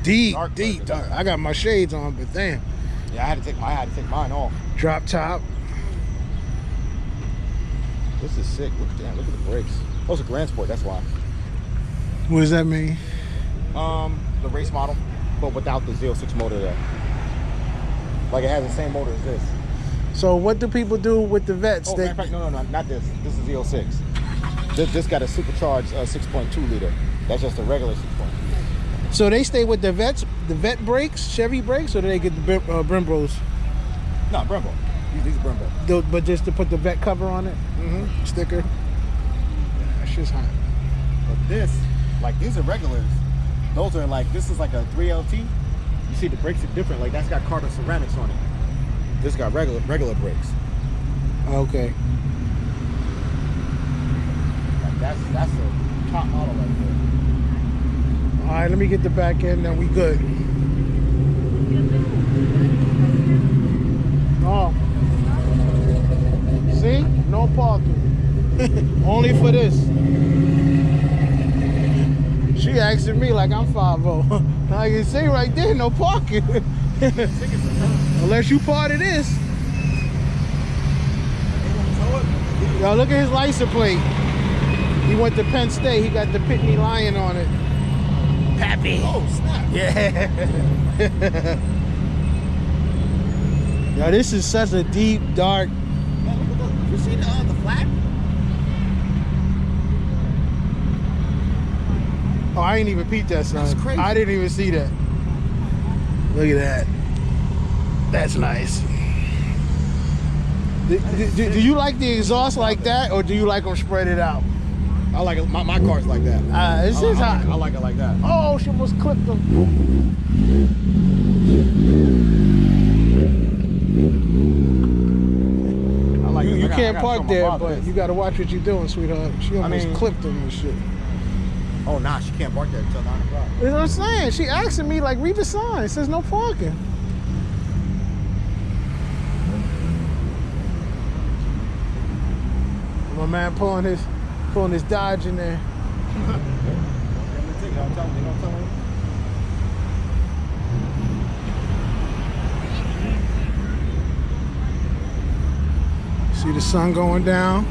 Deep. I got my shades on, but damn. Yeah, I had to take mine off. Drop top. This is sick. Look at the brakes. Oh, it's a Grand Sport, that's why. What does that mean? The race model, but without the Z06 motor there. Like it has the same motor as this. So what do people do with the Vettes? Oh, matter of fact, no, not this. This is Z06. This got a supercharged 6.2 liter. That's just a regular 6.2. So they stay with the Vettes, the Vette brakes, Chevy brakes, or do they get the Brembos? No, Brembo. These are Brembo. But just to put the Vette cover on it? Mm-hmm. Sticker? Yeah, that's just hot. But this, like these are regulars. Those are like, this is like a 3LT. You see the brakes are different. Like that's got carbon ceramics on it. This got regular brakes. Okay. Like that's a top model right there. All right, let me get the back end, then we good. Oh. See? No parking. Only for this. She asking me like I'm 5'0". I can see right there, no parking. Unless you part of this. Yo, look at his license plate. He went to Penn State. He got the Pitney Lion on it. Pappy. Oh, snap. Yeah. Yo, this is such a deep, dark. You see the flat? Oh, I ain't even peeped that, son. That's crazy. I didn't even see that. Look at that. That's nice. Do you like the exhaust like that, or do you like them spread it out? I like it. My car's like that. This is hot. I like it like that. Oh, she almost clipped them. I like it. You can't I park there, but this. you got to watch what you're doing, sweetheart. She almost clipped them and shit. Oh, nah, she can't park there until 9 o'clock. You know what I'm saying? She asking me, like, read the sign. It says no parking. My man pulling his Dodge in there. See the sun going down.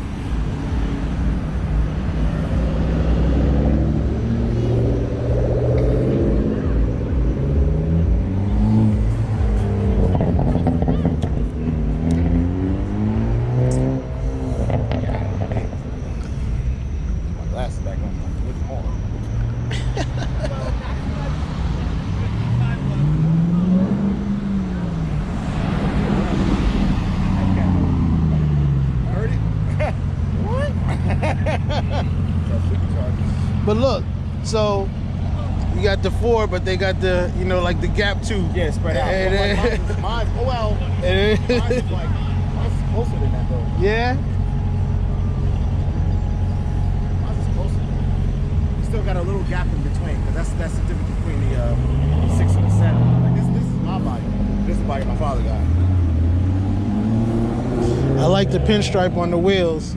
But look, so you got the Ford, but they got the, you know, like the gap too. Yeah, spread out. Mine's like, mine's closer than that though. Yeah? Mine's is closer. You still got a little gap in between, because that's the difference between the 6 and the 7. Like this is my body. This is the body my father got. I like the pinstripe on the wheels.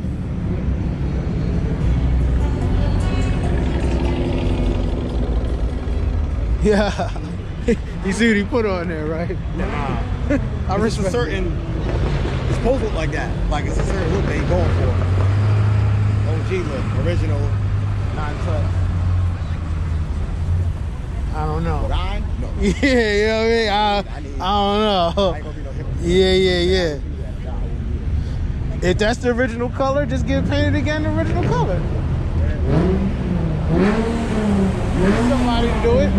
Yeah. You see what he put on there, right? Nah. I respect a certain, it's supposed to look like that. Like it's a certain look that he's going for. OG look, original, 9-touch. I don't know. Would I? No. Yeah, you know what I mean? I don't know. I ain't gonna be no hypocrite. Yeah. If that's the original color, just get it painted again the original color. Somebody to do it.